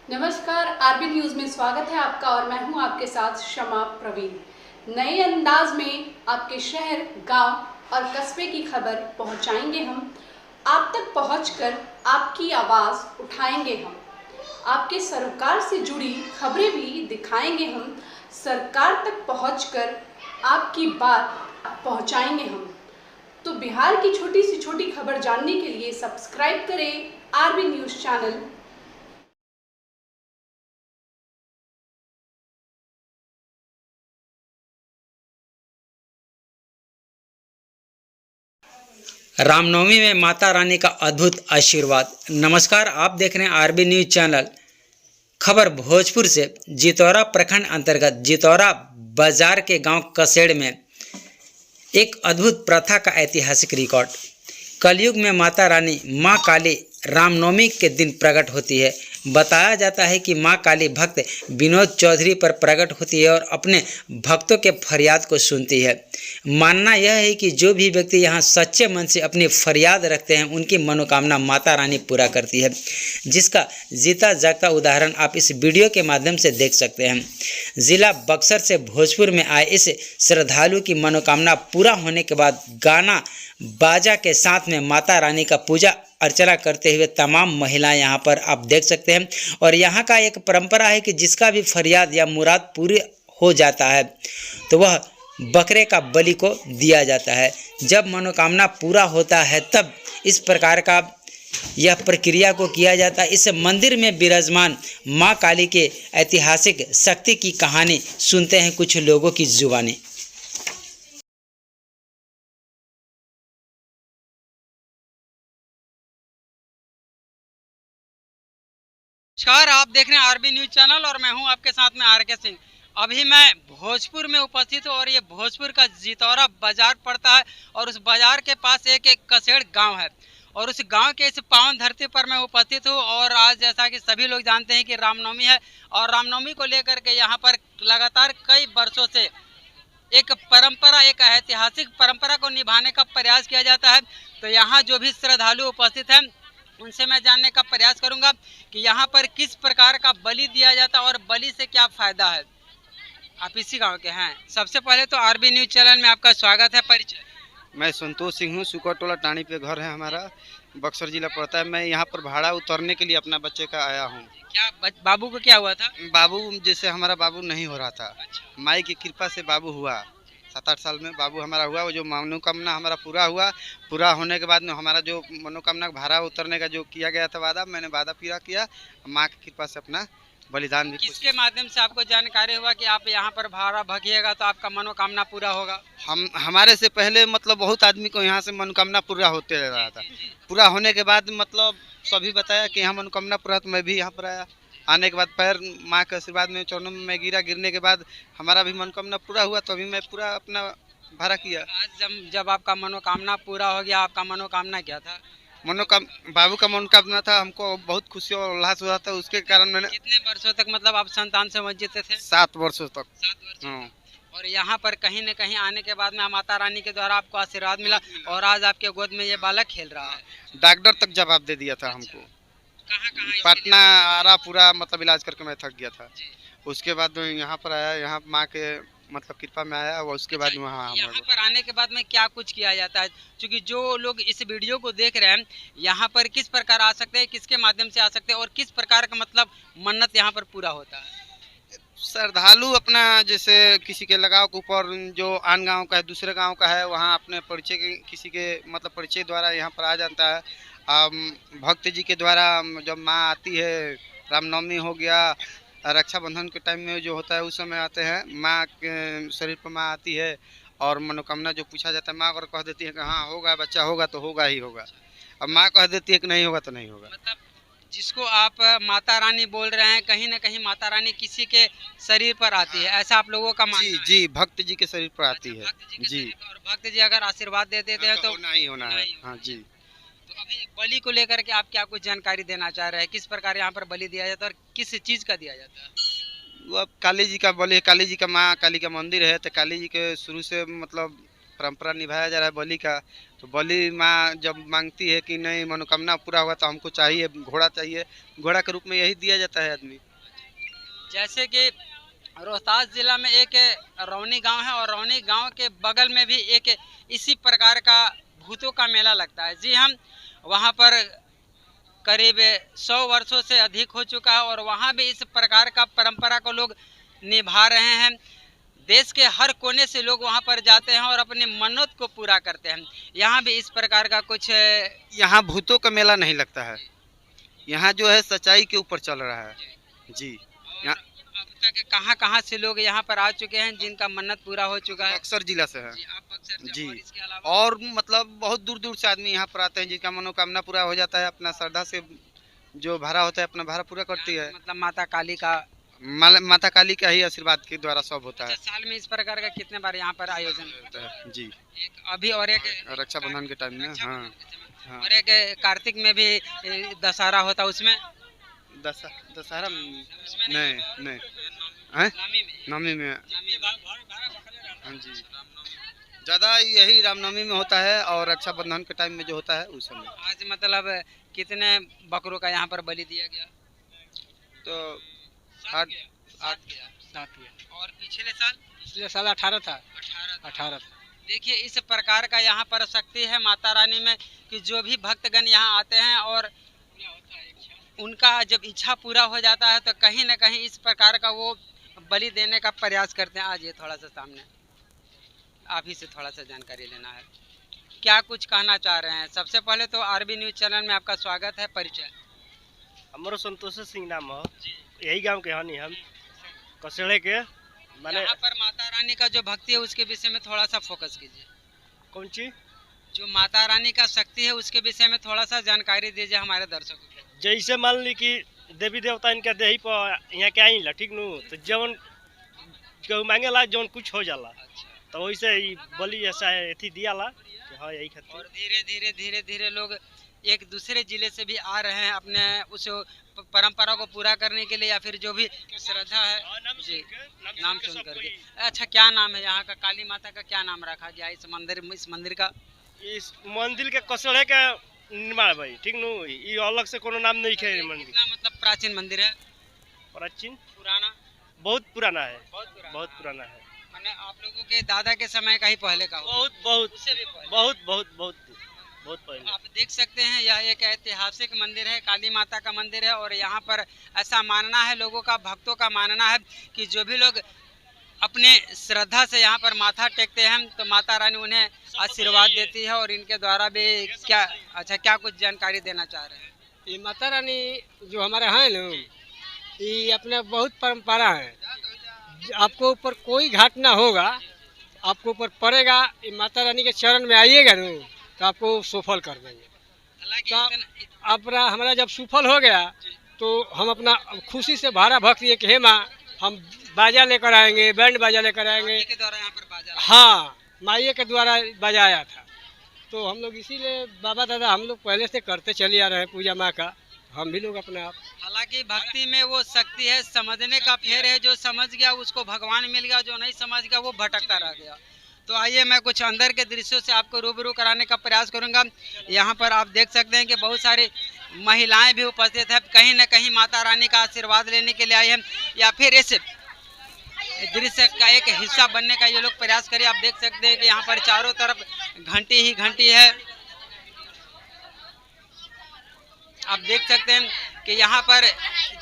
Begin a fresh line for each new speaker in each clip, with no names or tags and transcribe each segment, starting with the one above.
नमस्कार, RB news में स्वागत है आपका और मैं हूं आपके साथ शमा प्रवीण। नए अंदाज में आपके शहर, गांव और कस्बे की खबर पहुंचाएंगे हम। आप तक पहुंचकर आपकी आवाज उठाएंगे हम। आपके सरकार से जुड़ी खबरें भी दिखाएंगे हम। सरकार तक पहुंचकर आपकी बात पहुंचाएंगे हम। तो बिहार की छोटी से छोटी खबर जानने के लिए सब्सक्राइब करें आरबी न्यूज चैनल।
रामनवमी में माता रानी का अद्भुत आशीर्वाद। नमस्कार, आप देख रहे हैं आरबी न्यूज चैनल। खबर भोजपुर से। जितौरा प्रखंड अंतर्गत जितौरा बाजार के गांव कसेड़ में एक अद्भुत प्रथा का ऐतिहासिक रिकॉर्ड। कलयुग में माता रानी मां काली रामनवमी के दिन प्रकट होती है। बताया जाता है कि मां काली भक्त विनोद चौधरी पर प्रकट होती है और अपने भक्तों के फरियाद को सुनती है। मानना यह है कि जो भी व्यक्ति यहाँ सच्चे मन से अपनी फरियाद रखते हैं उनकी मनोकामना माता रानी पूरा करती है, जिसका जीता जागता उदाहरण आप इस वीडियो के माध्यम से देख सकते हैं। जिला बक्सर से भोजपुर में आए इस श्रद्धालु की मनोकामना पूरा होने के बाद गाना बाजा के साथ में माता रानी का पूजा अर्चना करते हुए तमाम महिलाएं यहाँ पर आप देख सकते हैं। और यहाँ का एक परंपरा है कि जिसका भी फरियाद या मुराद पूरी हो जाता है तो वह बकरे का बलि को दिया जाता है। जब मनोकामना पूरा होता है तब इस प्रकार का यह प्रक्रिया को किया जाता है। इस मंदिर में विराजमान माँ काली के ऐतिहासिक शक्ति की कहानी सुनते हैं कुछ लोगों की जुबानी। नमस्कार, आप देख रहे हैं आरबी न्यूज चैनल और मैं हूं आपके साथ में आर.के. सिंह। अभी मैं भोजपुर में उपस्थित हूं और ये भोजपुर का जितौरा बाजार पड़ता है और उस बाजार के पास एक कसेड़ गांव है और उस गांव के इस पावन धरती पर मैं उपस्थित हूं। और आज जैसा कि सभी लोग जानते हैं कि रामनवमी है और रामनवमी को लेकर के यहाँ पर लगातार कई वर्षों से एक परंपरा, एक ऐतिहासिक परंपरा को निभाने का प्रयास किया जाता है। तो यहाँ जो भी श्रद्धालु उपस्थित हैं उनसे मैं जानने का प्रयास करूंगा कि यहाँ पर किस प्रकार का बलि दिया जाता है और बलि से क्या फायदा है। आप इसी गांव के हैं। सबसे पहले तो आरबी न्यूज चैनल में आपका स्वागत है। परिचय।
मैं संतोष सिंह हूँ। सुकर टोला टाणी पे घर है हमारा, बक्सर जिला पड़ता है। मैं यहाँ पर भाड़ा उतरने के लिए अपना बच्चे का आया हूँ।
क्या बाबू को क्या हुआ था?
बाबू जैसे हमारा बाबू नहीं हो रहा था,
अच्छा।
माई की कृपा से बाबू हुआ। 7-8 साल में बाबू हमारा हुआ। वो जो मनोकामना हमारा पूरा हुआ, पूरा होने के बाद में हमारा जो मनोकामना भाड़ा उतरने का जो किया गया था वादा, मैंने वादा पूरा किया। माँ की कृपा से अपना बलिदान भी।
किसके माध्यम से आपको जानकारी हुआ कि आप यहाँ पर भाड़ा भगिएगा तो आपका मनोकामना पूरा होगा?
हमारे से पहले मतलब बहुत आदमी को यहाँ से मनोकामना पूरा होते रहा था। पूरा होने के बाद मतलब सभी बताया कि यहाँ मनोकामना पूरा, तो मैं भी यहाँ पर आया। आने के बाद पैर माँ के आशीर्वाद में चरणों में मैं गिरा। गिरने के बाद हमारा भी मनोकामना पूरा हुआ, तो अभी मैं पूरा अपना भाड़ा किया।
आज जब आपका मनोकामना पूरा हो गया, आपका मनोकामना क्या था?
बाबू का मनोकामना था, हमको बहुत खुशी और उल्लास हुआ था। उसके कारण मैंने
कितने वर्षों तक मतलब आप संतान से वंचित थे?
7 वर्षों तक।
7 वर्ष।
हाँ।
और यहाँ पर कहीं न कहीं आने के बाद में माता रानी के द्वारा आपको आशीर्वाद मिला और आज आपके गोद में ये बालक खेल रहा है।
डॉक्टर तक जवाब दे दिया था हमको।
कहाँ
पटना आरा पूरा मतलब इलाज करके मैं थक गया था। उसके बाद यहाँ पर आया, यहाँ माँ के मतलब कृपा में आया और उसके बाद वहाँ
यहाँ पर आने के बाद में क्या कुछ किया जाता है? क्योंकि जो लोग इस वीडियो को देख रहे हैं यहाँ पर किस प्रकार आ सकते हैं, किसके माध्यम से आ सकते हैं और किस प्रकार का मतलब मन्नत यहाँ पर पूरा होता है?
श्रद्धालु अपना जैसे किसी के लगाव के ऊपर, जो आन गांव का है, दूसरे गांव का है, वहाँ अपने परिचय के किसी के मतलब परिचय द्वारा यहाँ पर आ जाता है। भक्त जी के द्वारा जब माँ आती है, रामनवमी हो गया, रक्षाबंधन के टाइम में जो होता है उस समय आते हैं। माँ के शरीर पर माँ आती है और मनोकामना जो पूछा जाता है, माँ अगर कह देती है कि हाँ होगा, बच्चा होगा तो होगा ही होगा। अब माँ कह देती है कि नहीं होगा तो नहीं होगा।
मतलब जिसको आप माता रानी बोल रहे हैं, कहीं ना कहीं माता रानी किसी के शरीर पर आती है, ऐसा आप लोगों का मानना है?
जी, भक्त जी के शरीर पर आती है। जी।
और भक्त जी अगर आशीर्वाद दे देते हैं तो
होना ही होना है। हाँ जी।
तो अभी बलि को लेकर के आप क्या कुछ जानकारी देना चाह रहे हैं? किस प्रकार यहाँ पर बलि दिया जाता है और किस चीज का दिया जाता है?
वो अब काली जी का बलि, काली जी का माँ काली का मंदिर है, तो काली जी के शुरू से मतलब परंपरा निभाया जा रहा है बलि का। तो बलि माँ जब मांगती है कि नहीं मनोकामना पूरा हुआ तो हमको चाहिए घोड़ा चाहिए, घोड़ा के रूप में यही दिया जाता है आदमी।
जैसे कि रोहतास जिला में एक रौनी गांव है और रौनी गांव के बगल में भी एक इसी प्रकार का भूतों का मेला लगता है। जी हम वहां पर करीब 100 वर्षों से अधिक हो चुका है और वहाँ भी इस प्रकार का परंपरा को लोग निभा रहे हैं। देश के हर कोने से लोग वहाँ पर जाते हैं और अपनी मन्नत को पूरा करते हैं। यहाँ भी इस प्रकार का कुछ
यहाँ भूतों का मेला नहीं लगता है, यहाँ जो है सच्चाई के ऊपर चल रहा है जी। यहाँ
अब तक कहाँ से लोग यहाँ पर आ चुके हैं जिनका मन्नत पूरा हो चुका है?
बक्सर जिला से है
जी, आप बक्सर से।
जी।
और इसके अलावा
और मतलब बहुत दूर दूर से आदमी यहाँ पर आते हैं जिनका मनोकामना पूरा हो जाता है, अपना श्रद्धा से जो भाड़ा होता है अपना भाड़ा पूरा करती है।
मतलब माता काली का
माता काली का ही आशीर्वाद के द्वारा सब होता है।
साल में इस प्रकार का कितने बार यहाँ पर आयोजन
होता है जी।
एक अभी और एक
रक्षाबंधन के टाइम में हाँ हाँ।
और एक कार्तिक में भी दशहरा होता है, उसमें
दशहरा नहीं नहीं हैं नवमी में हाँ जी। ज़्यादा यही रामनवमी में होता है और रक्षाबंधन के टाइम में जो होता है उस समय।
आज मतलब कितने बकरों का यहाँ पर बलि दिया गया?
तो 8
और पिछले साल
18 था।
18 देखिए इस प्रकार का यहाँ पर शक्ति है माता रानी में कि जो भी भक्तगण यहाँ आते हैं और उनका जब इच्छा पूरा हो जाता है तो कहीं ना कहीं इस प्रकार का वो बलि देने का प्रयास करते हैं। आज ये थोड़ा सा सामने आप ही से थोड़ा सा जानकारी लेना है, क्या कुछ कहना चाह रहे हैं? सबसे पहले तो आरबी न्यूज चैनल में आपका स्वागत है। परिचय?
हमारो संतोष सिंह नाम हो, यही गांव के हनी हम कसेड़े के माने।
यहाँ पर माता रानी का जो भक्ति है उसके विषय में थोड़ा सा फोकस कीजिए।
कौन चीज?
जो माता रानी का शक्ति है उसके विषय में थोड़ा सा जानकारी दीजिए हमारे दर्शकों को।
जैसे मान ली कि देवी देवता इनका देही पर यहाँ के आई ला ठीक नु, तो जवन केहू मांगेला जवन कुछ हो जाला, तो वैसे ही बलि ऐसा एथी दियाला कि हाँ यही खातिर।
और धीरे धीरे लोग एक दूसरे जिले से भी आ रहे हैं अपने उस परंपरा को पूरा करने के लिए या फिर जो भी श्रद्धा है जी नाम सुन करके। अच्छा क्या नाम है यहाँ का? काली माता का क्या नाम रखा गया इस मंदिर का?
इस मंदिर के कसेड़े के निर्माण भाई ठीक नु, ये अलग से कोनो नाम नहीं है मंदिर।
कितना मतलब प्राचीन मंदिर है?
प्राचीन
पुराना?
बहुत पुराना है,
बहुत
पुराना है।
मैंने आप लोगों के दादा के समय का ही पहले का होगा? उससे भी पहले?
बहुत पहले।
आप देख सकते हैं यह एक ऐतिहासिक मंदिर है, काली माता का मंदिर है और यहाँ पर ऐसा मानना है लोगों का, भक्तों का मानना है कि जो भी लोग अपने श्रद्धा से यहाँ पर माथा टेकते हैं तो माता रानी उन्हें आशीर्वाद देती है। और इनके द्वारा भी क्या कुछ जानकारी देना चाह रहे हैं?
ये माता रानी जो हमारे हैं ना, ये अपने बहुत परंपरा है। आपको ऊपर कोई घाट ना होगा, आपको ऊपर पड़ेगा, ये माता रानी के चरण में आइएगा ना तो आपको सफल कर देंगे। तो अपना हमारा जब सफल हो गया तो हम अपना खुशी से भारा भक्ति कि हे माँ हम बाजा लेकर आएंगे, बैंड बाजा लेकर आएंगे।
के द्वारा यहाँ पर बाजा?
हाँ, माइये के द्वारा बजाया था। तो हम लोग इसीलिए बाबा दादा हम लोग पहले से करते चले आ रहे हैं पूजा माँ का, हम भी लोग अपने आप।
हालांकि भक्ति में वो शक्ति है, समझने का फेर है। जो समझ गया उसको भगवान मिल गया, जो नहीं समझ गया वो भटकता रह गया। तो आइए मैं कुछ अंदर के दृश्यों से आपको रूबरू कराने का प्रयास करूंगा। यहाँ पर आप देख सकते हैं कि बहुत सारी महिलाएं भी उपस्थित है, कहीं न कहीं माता रानी का आशीर्वाद लेने के लिए आई हैं या फिर इस दृश्य का एक हिस्सा बनने का ये लोग प्रयास करें। आप देख सकते हैं कि यहाँ पर चारों तरफ घंटी ही घंटी है। आप देख सकते हैं कि यहाँ पर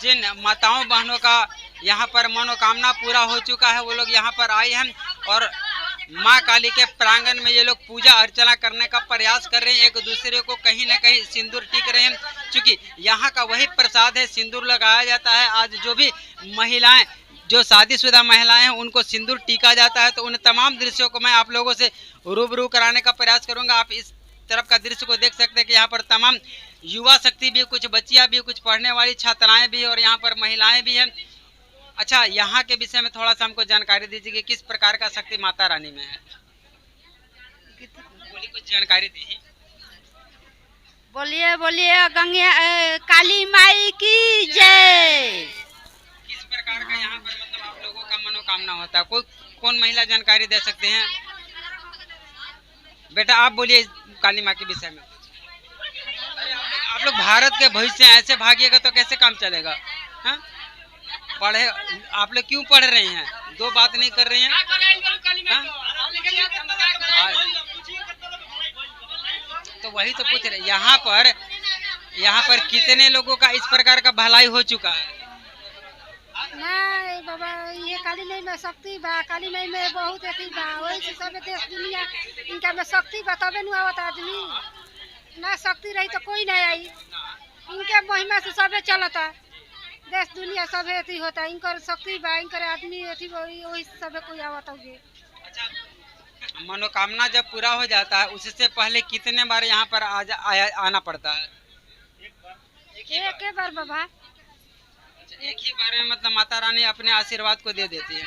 जिन माताओं बहनों का यहाँ पर मनोकामना पूरा हो चुका है वो लोग यहाँ पर आए हैं और माँ काली के प्रांगण में ये लोग पूजा अर्चना करने का प्रयास कर रहे हैं। एक दूसरे को कहीं ना कहीं सिंदूर टीक रहे हैं, क्योंकि यहाँ का वही प्रसाद है, सिंदूर लगाया जाता है। आज जो भी महिलाएं, जो शादीशुदा महिलाएं हैं उनको सिंदूर टीका जाता है। तो उन तमाम दृश्यों को मैं आप लोगों से रूबरू कराने का प्रयास करूँगा। आप इस तरफ का दृश्य को देख सकते हैं कि यहाँ पर तमाम युवा शक्ति भी, कुछ बच्चियाँ भी, कुछ पढ़ने वाली छात्राएँ भी और यहाँ पर महिलाएँ भी हैं। अच्छा, यहाँ के विषय में थोड़ा सा हमको जानकारी दीजिए कि किस प्रकार का शक्ति माता रानी में है? बोलिए, कुछ जानकारी दीजिए।
बोलिए बोलिए गंगे काली माई की जय।
किस प्रकार का यहाँ पर मतलब आप लोगों का मनोकामना होता है? कौन महिला जानकारी दे सकते हैं? बेटा आप बोलिए काली माँ के विषय में। आप लोग भारत के भविष्य हैं, ऐसे भागिएगा तो कैसे काम चलेगा? हाँ? पढ़े आप लोग क्यों पढ़ रहे हैं? दो बात नहीं कर रहे हैं। हाँ? तो वही तो पूछ रहे, यहाँ पर कितने लोगों का इस प्रकार का भलाई हो चुका है?
नहीं बाबा, ये काली माई में शक्ति बा, काली माई में बहुत अथी बा, वही से सब देश दुनिया इनका में शक्ति बा, तबे नु आवत आदमी। ना शक्ति रही तो कोई नहीं आई, इनके महिमा से सबे चलता, देश दुनिया सबे अथी होता, इनकर शक्ति बा, इनकर आदमी अथी वही सबे कोई आवत होगे।
मनोकामना जब पूरा हो जाता है उससे पहले कितने बार यहाँ पर आना पड़ता है?
एक ही बार बाबा।
एक ही बार में मतलब माता रानी अपने आशीर्वाद को दे देती है।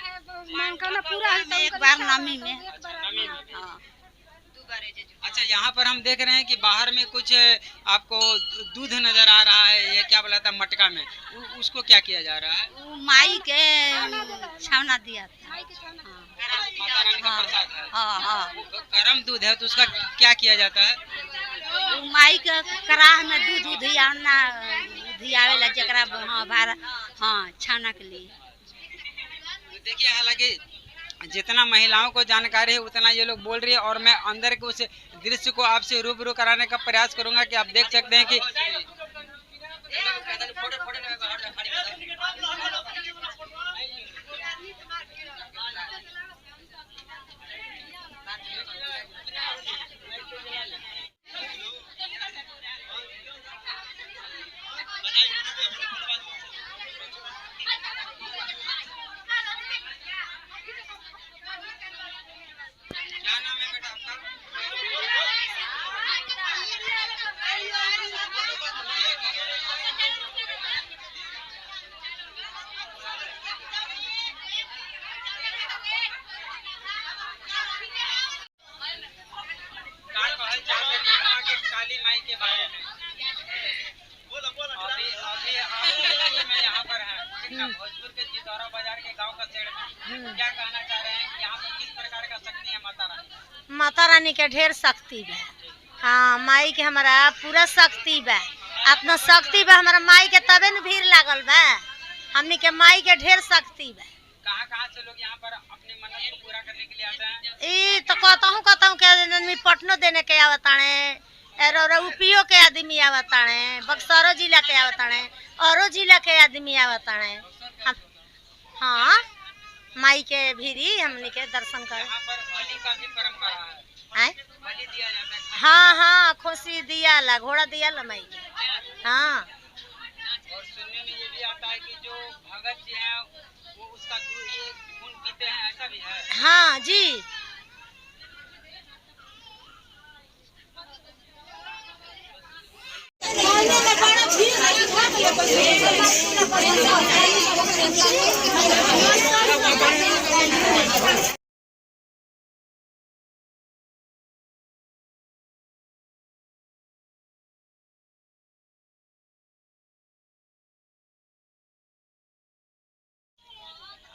मनोकामना पूरा है
एक बार नमी में।
हाँ।
अच्छा, यहाँ पर हम देख रहे हैं कि बाहर में कुछ आपको दूध नजर आ रहा है, ये क्या बोला था मटका में, उसको क्या किया जा रहा है?
वो माई के छावना दिया था।
माता रानी का प्रसाद है।
हाँ हाँ।
तो गरम दूध है तो उसका क्या किया जाता है?
वो माई के कराह में दूध उधियावेला जकरा हाँ छावना के लिए।
देखिए, हालांकि जितना महिलाओं को जानकारी है उतना ये लोग बोल रही है, और मैं अंदर के उस दृश्य को आपसे रूबरू कराने का प्रयास करूंगा कि आप देख सकते हैं कि क्या नाम है बेटा आपका? काली माई के बारे में अभी मैं यहाँ पर है, ठीक है, भोजपुर के जितौरा बाजार के गांव का शेड में, क्या कहना चाह रहे हैं यहाँ पर किस प्रकार का शक्ति है माता रानी?
माता रानी के ढेर शक्ति बा। हाँ, माई के हमारा पूरा शक्ति बा, अपना शक्ति बा हमारा माई के, तबे न भीड़ लागल बा। हमनी के माई के ढेर शक्ति बा।
कहाँ से लोग यहाँ पर अपनी मन्नत को पूरा करने के लिए आते हैं?
ई तो कहता हूँ के पटनो देने के आवताने, यूपीओ के आदमी आवताने, बक्सरो जिला के आवताने, औरो जिला के आदमी आवताने। हाँ, माई के भीरी हमनी के दर्शन कर।
यहाँ पर बलि का भी परंपरा है, बलि दिया जाता है।
हाँ हाँ, खोसी दिया ला, घोड़ा दिया ला माई के। हाँ,
और सुनने में ये भी आता है कि जो भगत जी हैं वो उसका दूध ये खून पीते हैं, ऐसा भी है?
हाँ जी।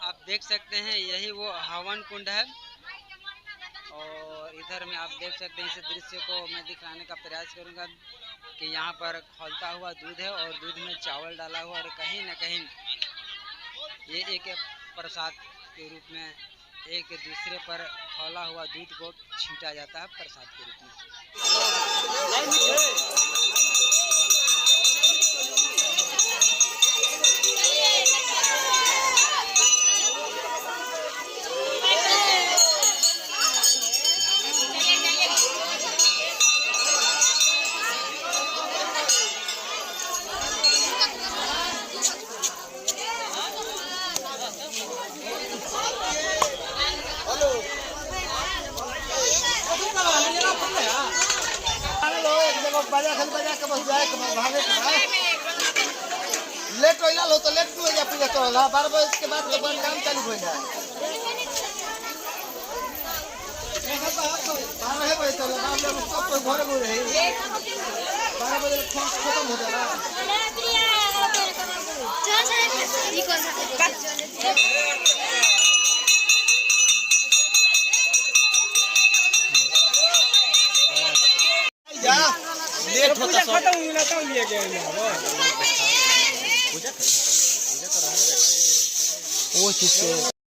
आप देख सकते हैं यही वो हवन कुंड है, और इधर में आप देख सकते हैं इस दृश्य को मैं दिखाने का प्रयास करूंगा कि यहाँ पर खौलता हुआ दूध है और दूध में चावल डाला हुआ, और कहीं न कहीं ये एक प्रसाद के रूप में एक दूसरे पर खौला हुआ दूध को छींटा जाता है प्रसाद के रूप में।
लेट हो तो लेट हो जा पूजा चल 12 बजे के बाद काम चालू हो जाए। 12 बजे चलो, सब कोई घर में रहे, 12 बजे खत्म हो जाएगा।
खत्म मिला तब लिए गए
वो चीज